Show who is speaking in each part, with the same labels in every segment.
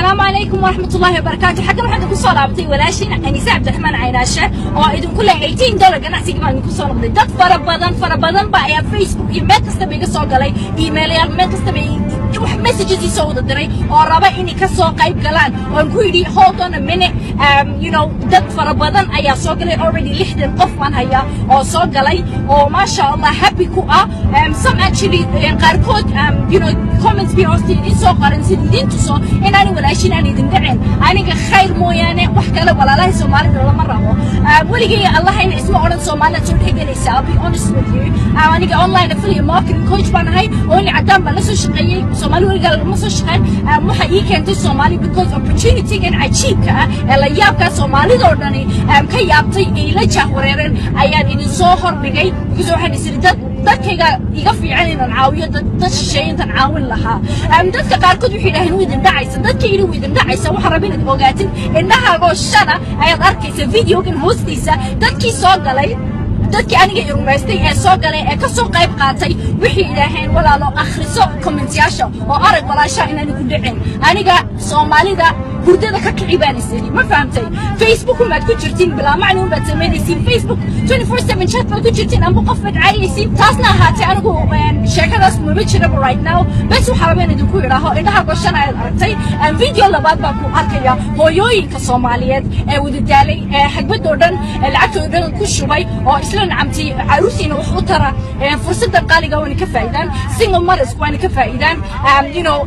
Speaker 1: السلام عليكم ورحمة الله وبركاته. حقا waxaan ku soo laabtay walaashina Anisa Cabdiraxmaan Caynaashe oo idin ku leh $18 ganacsiga baan ku soo noqday. Dad fara badan ba ayaa Facebook iyo meel kasta iga soo galay, email-yal meel kasta wax messages soo wada diray oo raba inay ka soo qayb galaan. Waan ku yiri hold on a minute, dad fara badan ayaa soo galay, already 60 qof baan hayaa oo soo galay oo ma sha Allah happy ku ah. Some actually qaarkood comments bi hoostii soo qaran sidii tuso inaan walaashina idin dhicin aniga khayr mooyaane wax kale walaalahay Soomaalida lama rabo. Waligii Allah in isma oran Soomaalida soo xiganaysa. I'll be honest with you, aniga online affiliate marketing coach baan ahay oo ni cadaan baan la soo shaqeeyay Soomaali waliga lama soo shaqeyn. Waxa ii keentay Soomaali because opportunity gan cajiibka ah ee la yaabka Soomaalida oo dhani ka yaabtay ee la jahwareereen ayaan idin soo hordhigay because waxaan isirtay dadkayga iga fiican inaan caawiyo dad shisheeyntan caawin lahaa. Dadka qaarkood waxay yiraahdeen idin dhacaysa, dadka idin idin dhacaysa waxa rabin inaad ogaatin indhahaaga shana ayaad arkaysa videogan hoostiisa dadkii soo galay, dadkii aniga irumaystay ee soo galay ee ka soo qayb qaatay waxay yiraahdeen walaalo akhriso comments-yaasha oo arag walaasha inaan ku dhicin aniga Soomaalida hurdada ka kicibaanaysa ma fahamtay. Facebook ma ku jirtiin bilaa macluum baad sameynaysiin, Facebook 24/7 chat baad ku jirtiin ama qof baad caayaysiin. taasna ahaatay anigu sheekadaas ma jira right now, bas waxa rabeen idinku yiraaho indhaha goshana aad aragtay. Video labaad baan ku arkaya hooyooyinka Soomaaliyeed ee wada daalay ee xagbadoo dhan lacagtooda ku shubay oo isla nacamtay caruusiina wax u tara fursadda qaaliga oo ka faa'iidaan, single mothers waan ka faa'iidaan,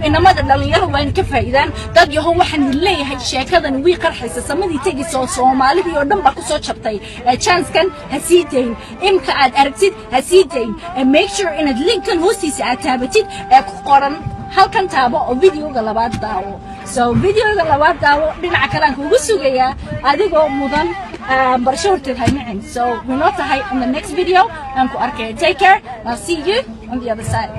Speaker 1: inamada dhalinyarada waan ka faa'iidaan. dad yahow waxaan leeyahay sheekadan wii qarxaysa samadii tagiso Soomaalida oo dhan ba ku soo jabtay. chance kan hasiideyn imka aad aragtid hasiideyn, make sure in linkan hoostiisa aad taabatid ee ku qoran halkan taabo oo videoga labaad daawo. So videoga labaad daawo dhinaca kale aan kugu sugayaa adigoo mudan barasho horteed hay macin. So we not tahay in the next video aan ku arkay. Take care, I'll see you on the other side.